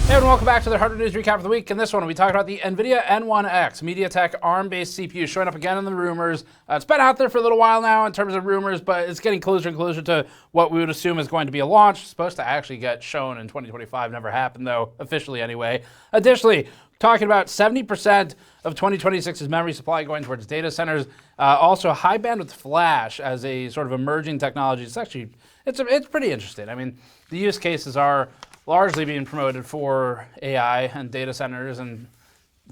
Hey everyone, welcome back to the Hardware News Recap of the Week. In this one, we talk about the NVIDIA N1X MediaTek ARM-based CPU showing up again in the rumors. It's been out there for a little while now in terms of rumors, but it's getting closer and closer to what we would assume is going to be a launch. It's supposed to actually get shown in 2025. Never happened though, officially anyway. Additionally, talking about 70% of 2026's memory supply going towards data centers. Also, high bandwidth flash as a sort of emerging technology. It's pretty interesting. I mean, the use cases are largely being promoted for AI and data centers and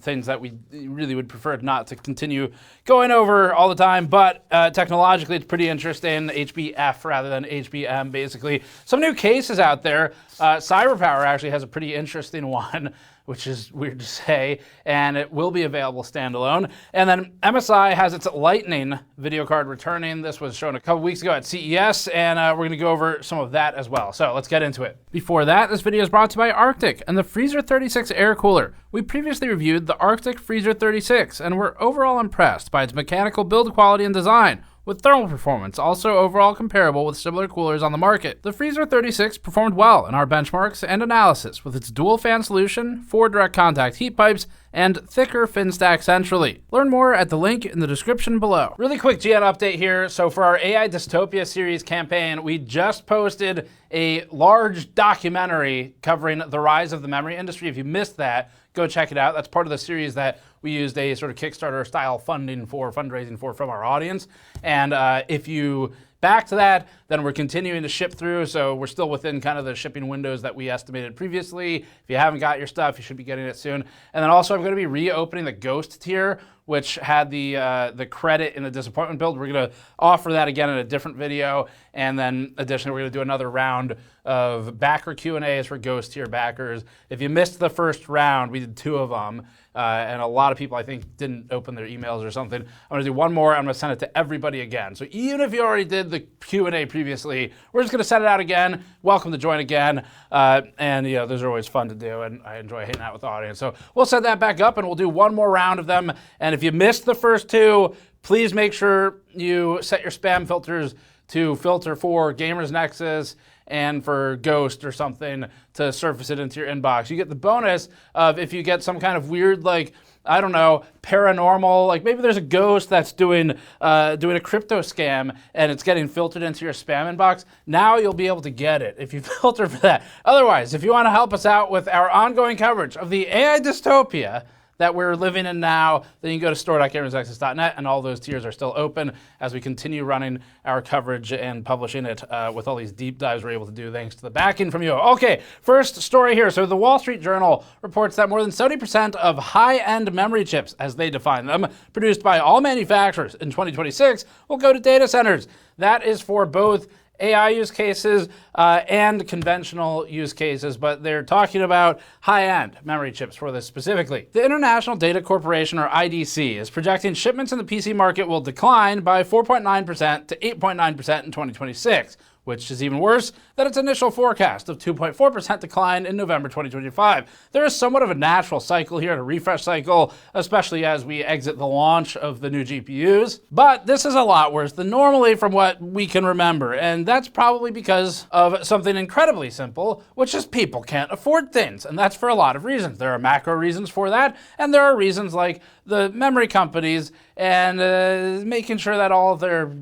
things that we really would prefer not to continue going over all the time, but technologically it's pretty interesting. HBF rather than HBM, basically. Some new cases out there. CyberPower actually has a pretty interesting one, which is weird to say, and it will be available standalone. And then MSI has its Lightning video card returning. This was shown a couple weeks ago at CES, and we're gonna go over some of that as well. So let's get into it. Before that, this video is brought to you by Arctic and the Freezer 36 air cooler. We previously reviewed the Arctic Freezer 36, and we're overall impressed by its mechanical build quality and design, with thermal performance also overall comparable with similar coolers on the market. The Freezer 36 performed well in our benchmarks and analysis with its dual fan solution, 4 direct contact heat pipes, and thicker fin stack centrally. Learn more at the link in the description below. Really quick GN update here. So for our AI Dystopia series campaign, we just posted a large documentary covering the rise of the memory industry. If you missed that, go check it out. That's part of the series that we used a sort of Kickstarter style fundraising for from our audience. And if you back to that, then we're continuing to ship through. So we're still within kind of the shipping windows that we estimated previously. If you haven't got your stuff, you should be getting it soon. And then also I'm going to be reopening the Ghost tier, which had the credit in the disappointment build. We're going to offer that again in a different video. And then additionally, we're going to do another round of backer Q&As for Ghost tier backers. If you missed the first round, we did 2 of them. And a lot of people, I think, didn't open their emails or something. I'm going to do one more. I'm going to send it to everybody again. So even if you already did the Q&A previously, we're just going to send it out again. Welcome to join again. And you know, those are always fun to do, and I enjoy hanging out with the audience. So we'll set that back up, and we'll do one more round of them. And if you missed the first 2, please make sure you set your spam filters to filter for Gamers Nexus and for Ghost or something to surface it into your inbox. You get the bonus of if you get some kind of weird, like, I don't know, paranormal, like maybe there's a ghost that's doing a crypto scam and it's getting filtered into your spam inbox. Now you'll be able to get it if you filter for that. Otherwise, if you want to help us out with our ongoing coverage of the AI dystopia that we're living in now, then you can go to store.gamersnexus.net, and all those tiers are still open as we continue running our coverage and publishing it with all these deep dives we're able to do thanks to the backing from you. Okay, first story here. So the Wall Street Journal reports that more than 70% of high-end memory chips, as they define them, produced by all manufacturers in 2026 will go to data centers. That is for both AI use cases and conventional use cases, but they're talking about high-end memory chips for this specifically. The International Data Corporation, or IDC, is projecting shipments in the PC market will decline by 4.9% to 8.9% in 2026, which is even worse than its initial forecast of 2.4% decline in November 2025. There is somewhat of a natural cycle here, a refresh cycle, especially as we exit the launch of the new GPUs. But this is a lot worse than normally from what we can remember, and that's probably because of something incredibly simple, which is people can't afford things, and that's for a lot of reasons. There are macro reasons for that, and there are reasons like the memory companies and making sure that all of their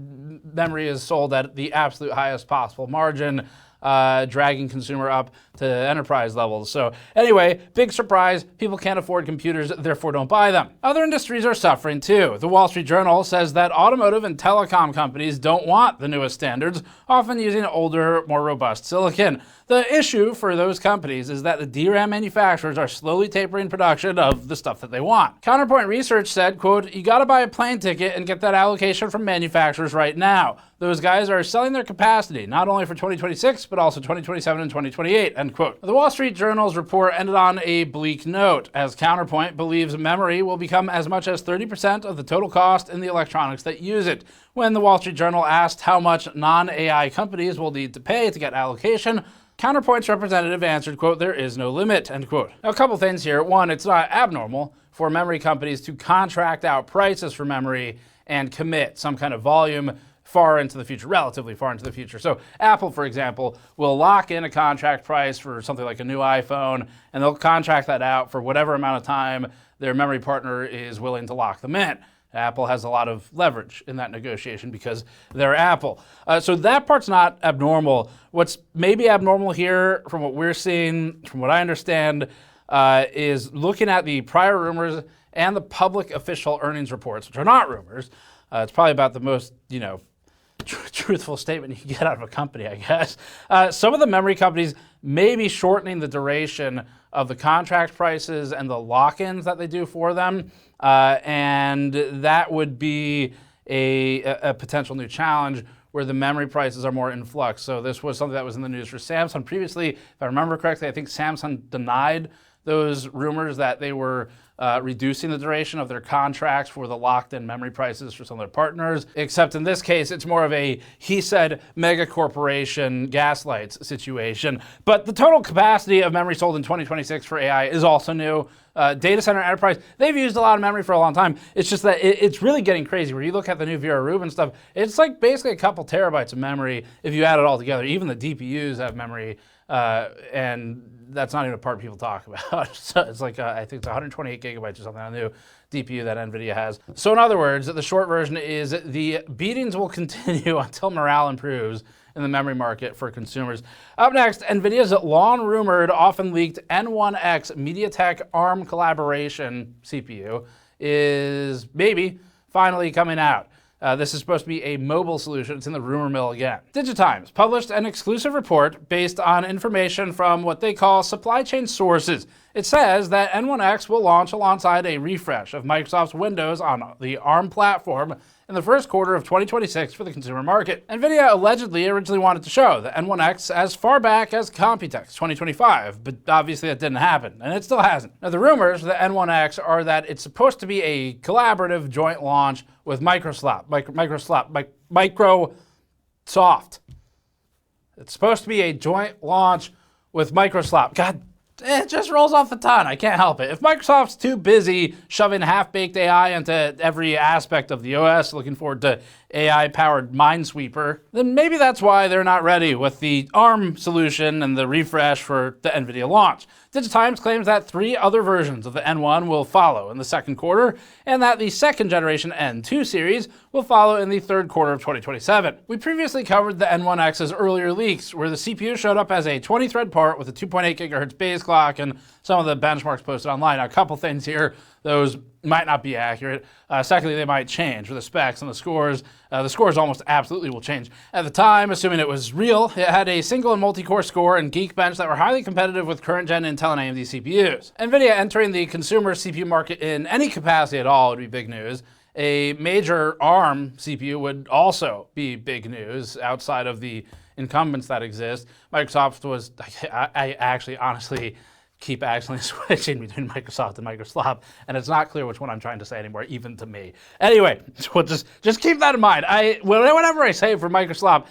memory is sold at the absolute highest possible margin, dragging consumer up to enterprise levels. So anyway, big surprise, people can't afford computers, therefore don't buy them. Other industries are suffering too. The Wall Street Journal says that automotive and telecom companies don't want the newest standards, often using older, more robust silicon. The issue for those companies is that the DRAM manufacturers are slowly tapering production of the stuff that they want. Counterpoint Research said, quote, "You gotta buy a plane ticket and get that allocation from manufacturers right now. Those guys are selling their capacity, not only for 2026, but also 2027 and 2028, end quote." The Wall Street Journal's report ended on a bleak note, as Counterpoint believes memory will become as much as 30% of the total cost in the electronics that use it. When the Wall Street Journal asked how much non-AI companies will need to pay to get allocation, Counterpoint's representative answered, quote, "There is no limit," end quote. Now, a couple things here. One, it's not abnormal for memory companies to contract out prices for memory and commit some kind of volume far into the future, relatively far into the future. So Apple, for example, will lock in a contract price for something like a new iPhone, and they'll contract that out for whatever amount of time their memory partner is willing to lock them in. Apple has a lot of leverage in that negotiation because they're Apple. So that part's not abnormal. What's maybe abnormal here, from what we're seeing, from what I understand, is looking at the prior rumors and the public official earnings reports, which are not rumors. It's probably about the most, truthful statement you can get out of a company, I guess. Some of the memory companies may be shortening the duration of the contract prices and the lock-ins that they do for them, and that would be a potential new challenge where the memory prices are more in flux. So this was something that was in the news for Samsung previously. If I remember correctly, I think Samsung denied those rumors that they were reducing the duration of their contracts for the locked-in memory prices for some of their partners, except in this case, it's more of a he said mega corporation gaslights situation. But the total capacity of memory sold in 2026 for AI is also new. Data center enterprise, they've used a lot of memory for a long time. It's just that it's really getting crazy. Where you look at the new Vera Rubin stuff, it's like basically a couple terabytes of memory if you add it all together. Even the DPUs have memory, and that's not even a part people talk about. So it's like, I think it's 128 gigabytes or something on the new DPU that NVIDIA has. So in other words, the short version is the beatings will continue until morale improves in the memory market for consumers. Up next, NVIDIA's long-rumored, often leaked N1X MediaTek ARM collaboration CPU is maybe finally coming out. This is supposed to be a mobile solution. It's in the rumor mill again. DigiTimes published an exclusive report based on information from what they call supply chain sources. It says that N1X will launch alongside a refresh of Microsoft's Windows on the ARM platform in the first quarter of 2026 for the consumer market. NVIDIA allegedly originally wanted to show the N1X as far back as Computex 2025, but obviously that didn't happen, and it still hasn't. Now, the rumors for the N1X are that it's supposed to be a collaborative joint launch with Microsoft. It's supposed to be a joint launch with Microsoft. God, it just rolls off the tongue. I can't help it. If Microsoft's too busy shoving half-baked AI into every aspect of the OS, looking forward to AI-powered Minesweeper, then maybe that's why they're not ready with the ARM solution and the refresh for the NVIDIA launch. DigiTimes claims that 3 other versions of the N1 will follow in the second quarter, and that the second generation N2 series will follow in the third quarter of 2027. We previously covered the N1X's earlier leaks, where the CPU showed up as a 20-thread part with a 2.8 gigahertz base clock and some of the benchmarks posted online. Now, a couple things here. Those might not be accurate. Secondly, they might change with the specs and the scores. The scores almost absolutely will change. At the time, assuming it was real, it had a single and multi-core score and Geekbench that were highly competitive with current-gen Intel and AMD CPUs. NVIDIA entering the consumer CPU market in any capacity at all would be big news. A major ARM CPU would also be big news outside of the incumbents that exist. Microsoft was, I actually honestly keep accidentally switching between Microsoft and Microsoft, and it's not clear which one I'm trying to say anymore, even to me. Anyway, we'll just keep that in mind. Whatever I say for Microsoft,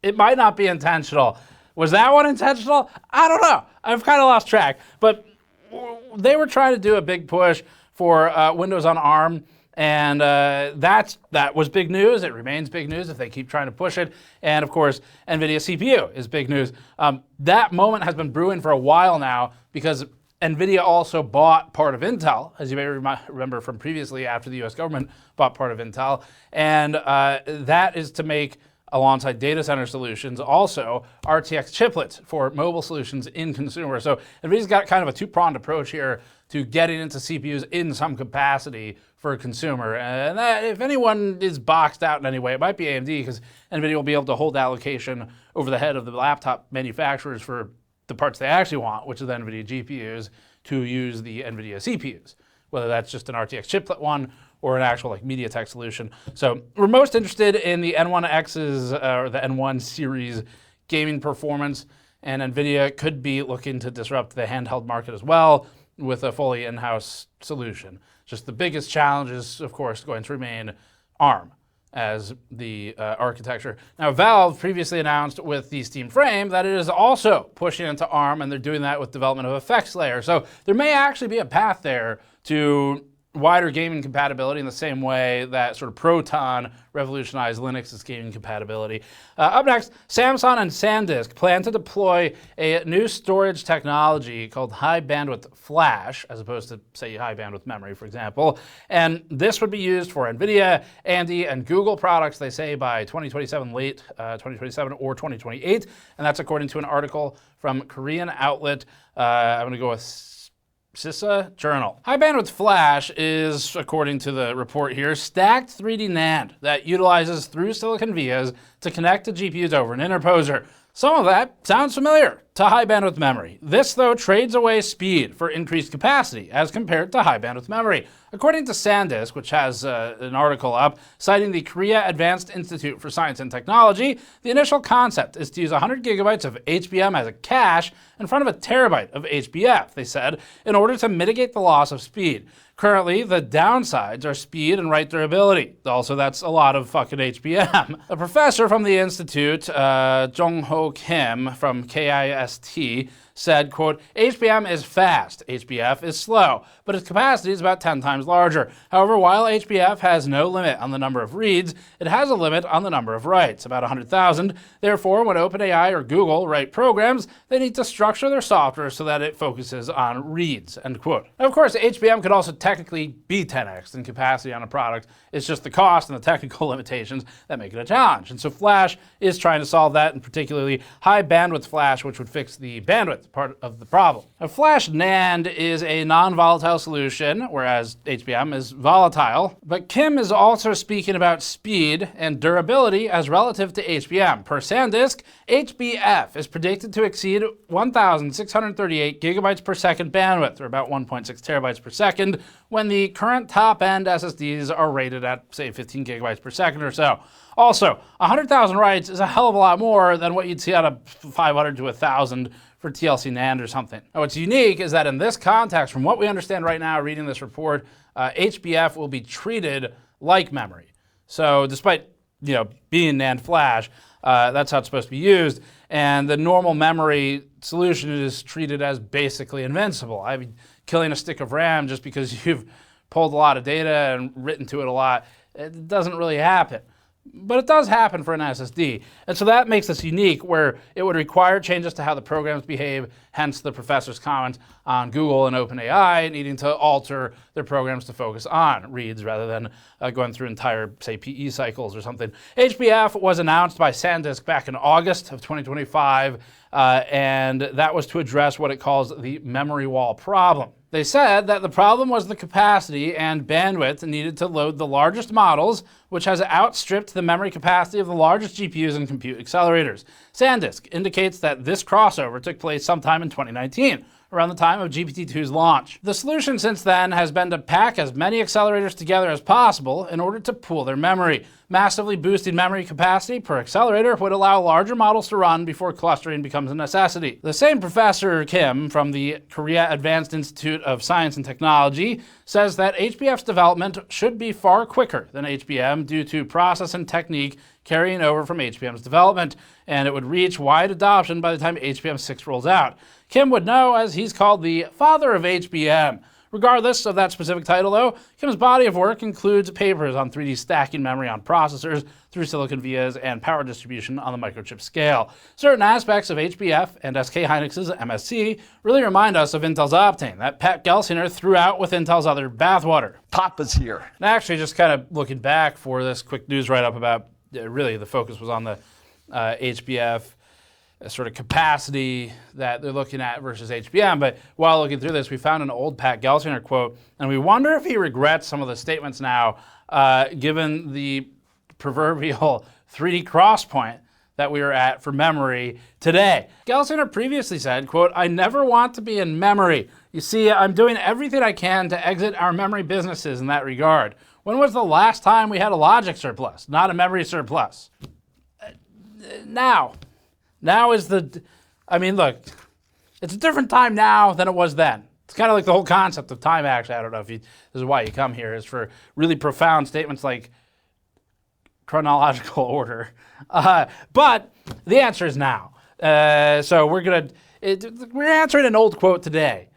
it might not be intentional. Was that one intentional? I don't know. I've kind of lost track. But they were trying to do a big push for Windows on ARM, and that was big news. It remains big news if they keep trying to push it. And of course, NVIDIA CPU is big news. That moment has been brewing for a while now because NVIDIA also bought part of Intel, as you may remember from previously after the US government bought part of Intel. And that is to make, alongside data center solutions, also RTX chiplets for mobile solutions in consumer. So NVIDIA's got kind of a two-pronged approach here to getting into CPUs in some capacity for a consumer. And that, if anyone is boxed out in any way, it might be AMD, because NVIDIA will be able to hold allocation over the head of the laptop manufacturers for the parts they actually want, which is the NVIDIA GPUs, to use the NVIDIA CPUs, whether that's just an RTX chiplet one or an actual like MediaTek solution. So we're most interested in the N1X's or the N1 series gaming performance, and NVIDIA could be looking to disrupt the handheld market as well with a fully in-house solution. Just the biggest challenge is, of course, going to remain ARM as the architecture. Now, Valve previously announced with the Steam Frame that it is also pushing into ARM, and they're doing that with development of effects layer. So there may actually be a path there to wider gaming compatibility in the same way that sort of Proton revolutionized Linux's gaming compatibility. Up next, Samsung and SanDisk plan to deploy a new storage technology called high bandwidth flash, as opposed to, say, high bandwidth memory, for example. And this would be used for NVIDIA, AMD, and Google products, they say, by 2027, late 2027 or 2028. And that's according to an article from Korean outlet. I'm going to go with CISA Journal. High bandwidth flash is, according to the report here, stacked 3D NAND that utilizes through silicon vias to connect to GPUs over an interposer. Some of that sounds familiar to high bandwidth memory. This, though, trades away speed for increased capacity as compared to high bandwidth memory. According to SanDisk, which has an article up citing the Korea Advanced Institute for Science and Technology, the initial concept is to use 100 gigabytes of HBM as a cache in front of a terabyte of HBF, they said, in order to mitigate the loss of speed. Currently, the downsides are speed and write durability. Also, that's a lot of fucking HBM. A professor from the institute, Jong-ho Kim from KIST, said, quote, HBM is fast, HBF is slow, but its capacity is about 10 times larger. However, while HBF has no limit on the number of reads, it has a limit on the number of writes, about 100,000. Therefore, when OpenAI or Google write programs, they need to structure their software so that it focuses on reads, end quote. Now, of course, HBM could also technically be 10x in capacity on a product. It's just the cost and the technical limitations that make it a challenge. And so Flash is trying to solve that, and particularly high bandwidth Flash, which would fix the bandwidth part of the problem. Now, Flash NAND is a non-volatile solution, whereas HBM is volatile. But Kim is also speaking about speed and durability as relative to HBM. Per SanDisk, HBF is predicted to exceed 1,638 gigabytes per second bandwidth, or about 1.6 terabytes per second, when the current top-end SSDs are rated at, say, 15 gigabytes per second or so. Also, 100,000 writes is a hell of a lot more than what you'd see out of 500 to 1,000 for TLC NAND or something. Now, what's unique is that in this context, from what we understand right now reading this report, HBF will be treated like memory. So despite being NAND flash, that's how it's supposed to be used. And the normal memory solution is treated as basically invincible. I mean, killing a stick of RAM just because you've pulled a lot of data and written to it a lot, it doesn't really happen. But it does happen for an SSD. And so that makes this unique, where it would require changes to how the programs behave, hence the professor's comment on Google and OpenAI needing to alter their programs to focus on reads rather than going through entire, say, PE cycles or something. HBF was announced by SanDisk back in August of 2025, and that was to address what it calls the memory wall problem. They said that the problem was the capacity and bandwidth needed to load the largest models, which has outstripped the memory capacity of the largest GPUs and compute accelerators. SanDisk indicates that this crossover took place sometime in 2019, around the time of GPT-2's launch. The solution since then has been to pack as many accelerators together as possible in order to pool their memory. Massively boosting memory capacity per accelerator would allow larger models to run before clustering becomes a necessity. The same Professor Kim from the Korea Advanced Institute of Science and Technology says that HBF's development should be far quicker than HBM due to process and technique carrying over from HBM's development, and it would reach wide adoption by the time HBM6 rolls out. Kim would know, as he's called the father of HBM. Regardless of that specific title, though, Kim's body of work includes papers on 3D stacking memory on processors through silicon vias and power distribution on the microchip scale. Certain aspects of HBF and SK Hynix's MSC really remind us of Intel's Optane, that Pat Gelsinger threw out with Intel's other bathwater. Papa's here. And actually, just kind of looking back for this quick news write-up about, really the focus was on the HBF sort of capacity that they're looking at versus HBM. But while looking through this, we found an old Pat Gelsinger quote, and we wonder if he regrets some of the statements now, given the proverbial 3D crosspoint that we are at for memory today. Gelsinger previously said, quote, "I never want to be in memory. You see, I'm doing everything I can to exit our memory businesses in that regard. When was the last time we had a logic surplus, not a memory surplus?" Now. Now is look, it's a different time now than it was then. It's kind of like the whole concept of time, actually. I don't know if this is why you come here, is for really profound statements like chronological order. But the answer is now. So we're answering an old quote today.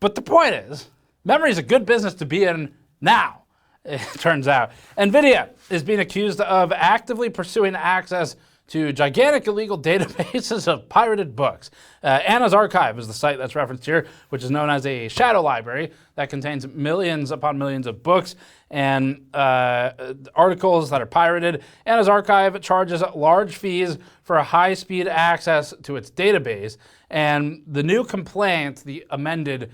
But the point is, Memory is a good business to be in now, it turns out. NVIDIA is being accused of actively pursuing access to gigantic illegal databases of pirated books. Anna's Archive is the site that's referenced here, which is known as a shadow library that contains millions upon millions of books and articles that are pirated. Anna's Archive charges large fees for a high-speed access to its database. And the new complaint, the amended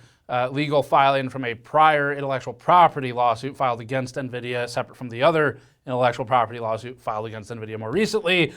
legal filing from a prior intellectual property lawsuit filed against NVIDIA, separate from the other intellectual property lawsuit filed against NVIDIA more recently.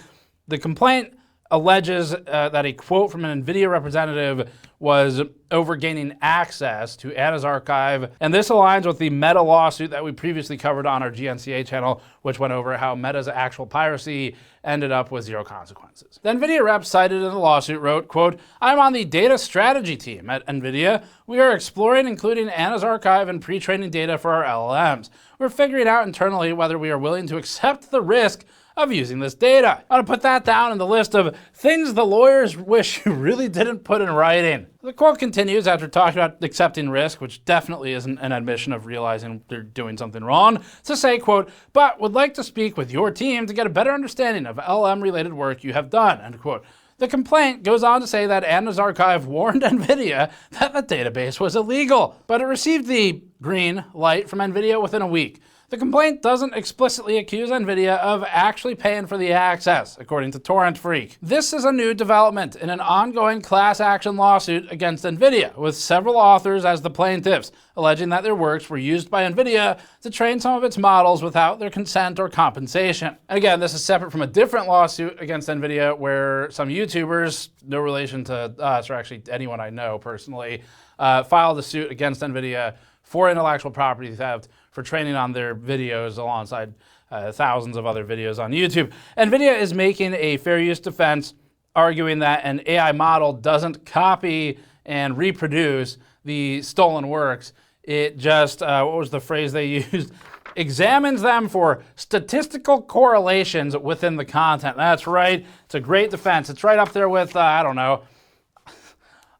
The complaint alleges that a quote from an NVIDIA representative was over gaining access to Anna's Archive. And this aligns with the Meta lawsuit that we previously covered on our GNCA channel, which went over how Meta's actual piracy ended up with zero consequences. The NVIDIA rep cited in the lawsuit wrote, quote, "I'm on the data strategy team at NVIDIA. We are exploring including Anna's Archive and pre-training data for our LLMs. We're figuring out internally whether we are willing to accept the risk of using this data." I want to put that down in the list of things the lawyers wish you really didn't put in writing. The quote continues after talking about accepting risk, which definitely isn't an admission of realizing they're doing something wrong, to say, quote, "but would like to speak with your team to get a better understanding of LM-related work you have done," end quote. The complaint goes on to say that Anna's Archive warned NVIDIA that the database was illegal, but it received the green light from NVIDIA within a week. The complaint doesn't explicitly accuse NVIDIA of actually paying for the access, according to Torrent Freak. This is a new development in an ongoing class action lawsuit against NVIDIA, with several authors as the plaintiffs, alleging that their works were used by NVIDIA to train some of its models without their consent or compensation. And again, this is separate from a different lawsuit against NVIDIA where some YouTubers, no relation to us or actually anyone I know personally, filed a suit against NVIDIA for intellectual property theft for training on their videos alongside thousands of other videos on YouTube. NVIDIA is making a fair use defense, arguing that an AI model doesn't copy and reproduce the stolen works. It just, what was the phrase they used? Examines them for statistical correlations within the content. That's right. It's a great defense. It's right up there with, I don't know.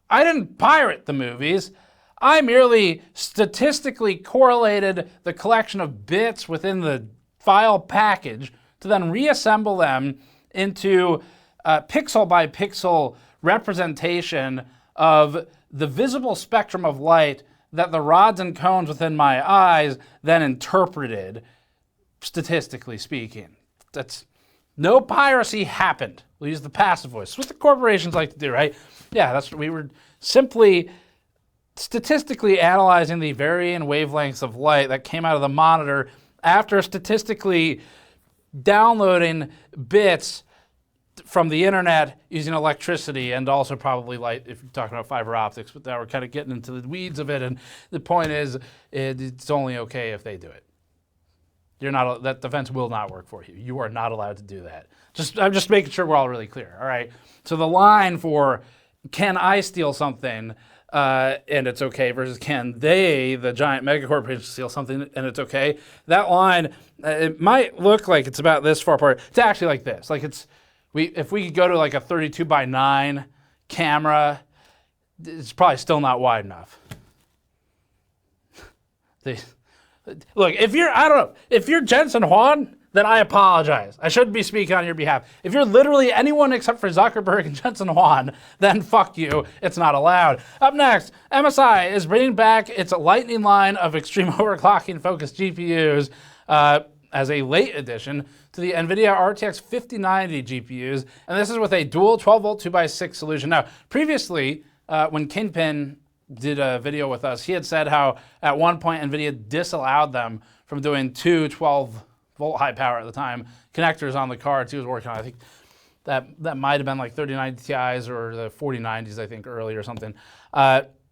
I didn't pirate the movies. I merely statistically correlated the collection of bits within the file package to then reassemble them into pixel by pixel representation of the visible spectrum of light that the rods and cones within my eyes then interpreted, statistically speaking. That's no piracy happened. We'll use the passive voice. That's what the corporations like to do, right? Yeah, that's what we were simply statistically analyzing the varying wavelengths of light that came out of the monitor after statistically downloading bits from the internet using electricity and also probably light if you're talking about fiber optics, but now we're kind of getting into the weeds of it, and the point is it's only okay if they do it. You're not, that defense will not work for you. You are not allowed to do that. I'm just making sure we're all really clear, all right? So the line for can I steal something and it's okay versus can they, the giant megacorporations, steal something and it's okay, that line, it might look like it's about this far apart. It's actually like this. Like if we could go to like a 32:9 camera, it's probably still not wide enough. Look, if you're Jensen Huang, then I apologize. I shouldn't be speaking on your behalf. If you're literally anyone except for Zuckerberg and Jensen Huang, then fuck you. It's not allowed. Up next, MSI is bringing back its Lightning line of extreme overclocking focused GPUs as a late addition to the NVIDIA RTX 5090 GPUs, and this is with a dual 12-volt 2x6 solution. Now, previously, when Kingpin did a video with us, he had said how at one point NVIDIA disallowed them from doing two 12-volt high power at the time connectors on the cards he was working on. I think that might have been like 3090 Ti's or the 4090s, I think, early or something.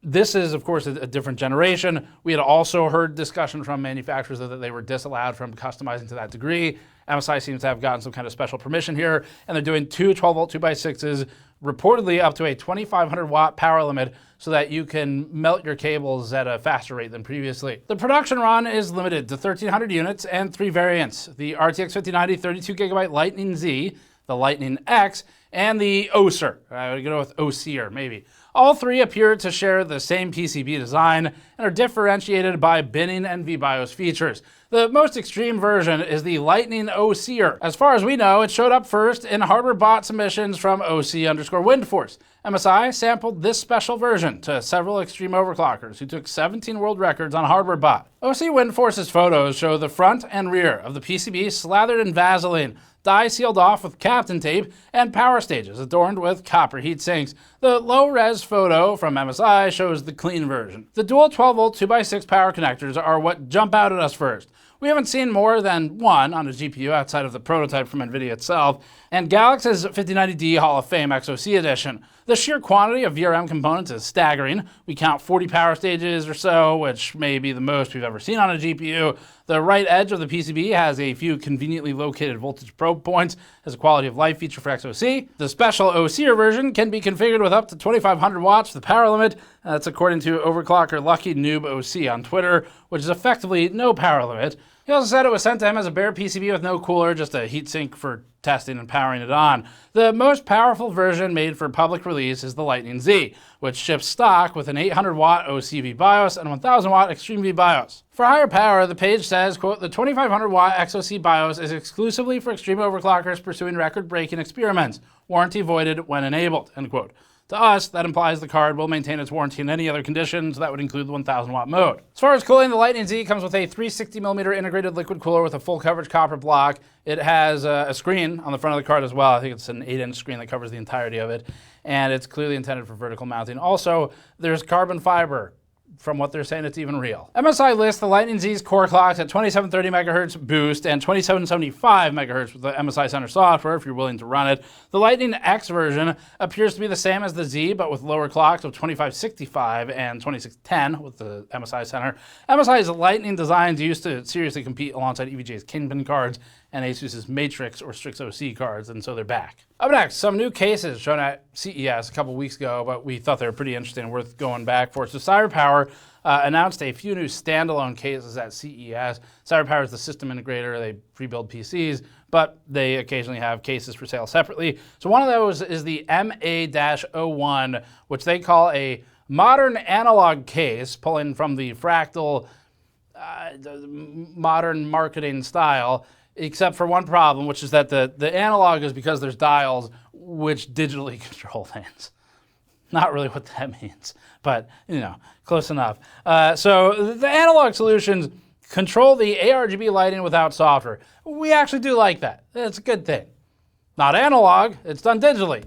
This is, of course, a different generation. We had also heard discussion from manufacturers that they were disallowed from customizing to that degree. MSI seems to have gotten some kind of special permission here, and they're doing two 12-volt 2x6s, reportedly up to a 2,500 watt power limit so that you can melt your cables at a faster rate than previously. The production run is limited to 1,300 units and 3 variants: the RTX 5090 32GB Lightning Z, the Lightning X, and the OSER. I would go with OCR maybe. All three appear to share the same PCB design and are differentiated by binning and VBIOS features. The most extreme version is the Lightning OCer. As far as we know, it showed up first in hardware bot submissions from OC_Windforce. MSI sampled this special version to several extreme overclockers who took 17 world records on hardware bot. OC_Windforce's photos show the front and rear of the PCB slathered in Vaseline, die sealed off with Kapton tape, and power stages adorned with copper heat sinks. The low-res photo from MSI shows the clean version. The dual 12-volt 2x6 power connectors are what jump out at us first. We haven't seen more than one on a GPU outside of the prototype from NVIDIA itself, and Galaxy's 5090D Hall of Fame XOC edition. The sheer quantity of VRM components is staggering. We count 40 power stages or so, which may be the most we've ever seen on a GPU. The right edge of the PCB has a few conveniently located voltage probe points as a quality of life feature for XOC. The special OCer version can be configured with up to 2500 watts, the power limit. That's according to overclocker Lucky Noob OC on Twitter, which is effectively no power limit. He also said it was sent to him as a bare PCB with no cooler, just a heatsink for testing and powering it on. The most powerful version made for public release is the Lightning Z, which ships stock with an 800-watt OC VBIOS and 1000-watt Extreme VBIOS. For higher power, the page says, quote, the 2500-watt XOC BIOS is exclusively for extreme overclockers pursuing record-breaking experiments, warranty voided when enabled, end quote. To us, that implies the card will maintain its warranty in any other conditions. That would include the 1000-watt mode. As far as cooling, the Lightning Z comes with a 360mm integrated liquid cooler with a full coverage copper block. It has a screen on the front of the card as well. I think it's an 8-inch screen that covers the entirety of it, and it's clearly intended for vertical mounting. Also, there's carbon fiber. From what they're saying, it's even real. MSI lists the Lightning Z's core clocks at 2730 MHz boost and 2775 MHz with the MSI Center software if you're willing to run it. The Lightning X version appears to be the same as the Z, but with lower clocks of 2565 and 2610 with the MSI Center. MSI's Lightning designs used to seriously compete alongside EVGA's Kingpin cards and Asus's Matrix or Strix OC cards, and so they're back. Up next, some new cases shown at CES a couple weeks ago, but we thought they were pretty interesting and worth going back for. So CyberPower announced a few new standalone cases at CES. CyberPower is the system integrator. They pre-build PCs, but they occasionally have cases for sale separately. So one of those is the MA-01, which they call a modern analog case, pulling from the Fractal modern marketing style, except for one problem, which is that the analog is because there's dials which digitally control things. Not really what that means, but, you know, close enough. So the analog solutions control the ARGB lighting without software. We actually do like that. It's a good thing. Not analog, it's done digitally.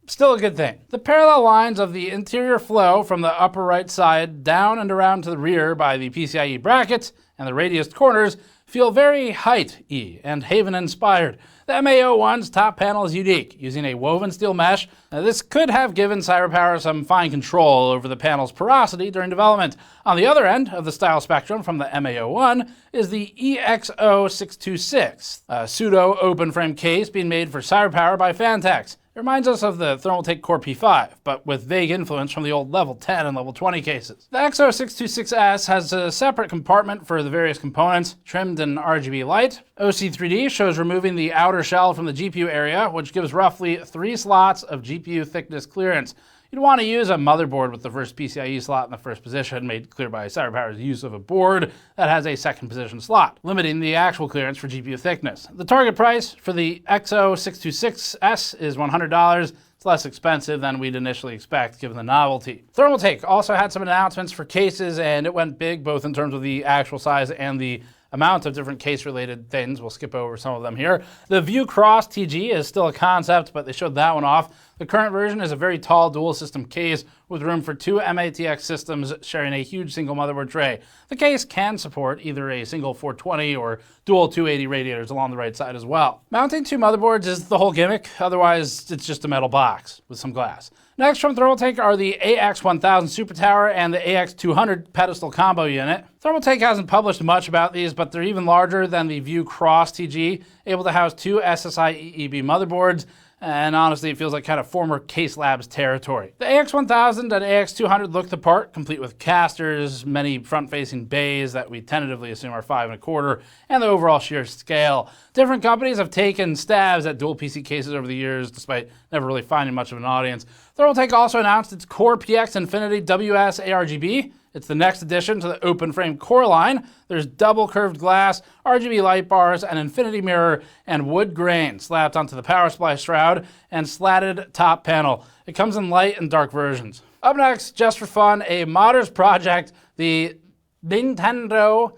Still a good thing. The parallel lines of the interior flow from the upper right side down and around to the rear by the PCIe brackets and the radiused corners feel very height-y and Haven-inspired. The MA-01's top panel is unique, using a woven steel mesh. Now, this could have given CyberPower some fine control over the panel's porosity during development. On the other end of the style spectrum from the MA-01 is the EXO626, a pseudo-open frame case being made for CyberPower by Fantex. It reminds us of the Thermaltake Core P5, but with vague influence from the old level 10 and level 20 cases. The XO626S has a separate compartment for the various components, trimmed in RGB light. OC3D shows removing the outer shell from the GPU area, which gives roughly 3 slots of GPU thickness clearance. You'd want to use a motherboard with the first PCIe slot in the first position, made clear by CyberPower's use of a board that has a second position slot, limiting the actual clearance for GPU thickness. The target price for the XO626S is $100. It's less expensive than we'd initially expect given the novelty. Thermaltake also had some announcements for cases, and it went big both in terms of the actual size and the amount of different case-related things. We'll skip over some of them here. The View Cross TG is still a concept, but they showed that one off. The current version is a very tall dual-system case with room for 2 MATX systems sharing a huge single motherboard tray. The case can support either a single 420 or dual 280 radiators along the right side as well. Mounting 2 motherboards is the whole gimmick. Otherwise, it's just a metal box with some glass. Next from Thermaltake are the AX1000 Super Tower and the AX200 pedestal combo unit. Thermaltake hasn't published much about these, but they're even larger than the View Cross TG, able to house 2 SSI EEB motherboards. and honestly it feels like kind of former Case Labs territory. The AX1000 and AX200 look the part, complete with casters, many front-facing bays that we tentatively assume are 5 1/4, and the overall sheer scale. Different companies have taken stabs at dual PC cases over the years, despite never really finding much of an audience. Thermaltake also announced its Core PX Infinity WS ARGB. It's the next addition to the open frame core line. There's double curved glass, RGB light bars, an infinity mirror, and wood grain slapped onto the power supply shroud and slatted top panel. It comes in light and dark versions. Up next, just for fun, a modders project, the Ningtendo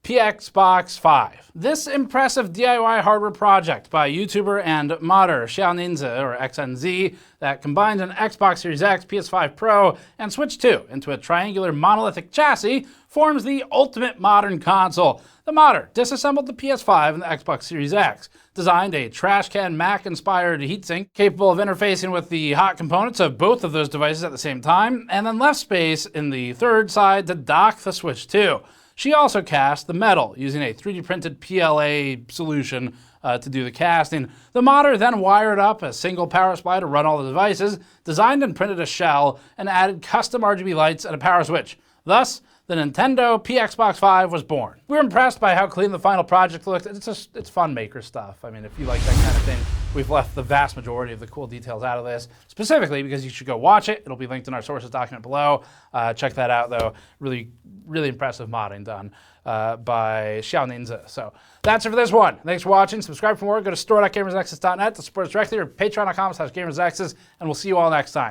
PXBOX 5. This impressive DIY hardware project by YouTuber and modder Xiaoninzi, or XNZ, that combines an Xbox Series X, PS5 Pro, and Switch 2 into a triangular monolithic chassis, forms the ultimate modern console. The modder disassembled the PS5 and the Xbox Series X, designed a trash can Mac-inspired heatsink capable of interfacing with the hot components of both of those devices at the same time, and then left space in the third side to dock the Switch 2. She also cast the metal using a 3D printed PLA solution to do the casting. The modder then wired up a single power supply to run all the devices, designed and printed a shell, and added custom RGB lights and a power switch. Thus, the Nintendo PXBOX 5 was born. We were impressed by how clean the final project looked. It's fun maker stuff. I mean, if you like that kind of thing, we've left the vast majority of the cool details out of this, specifically because you should go watch it. It'll be linked in our sources document below. Check that out, though. Really, really impressive modding done by Xiaoninzi. So that's it for this one. Thanks for watching. Subscribe for more. Go to store.gamersnexus.net to support us directly, or patreon.com/gamersnexus, and we'll see you all next time.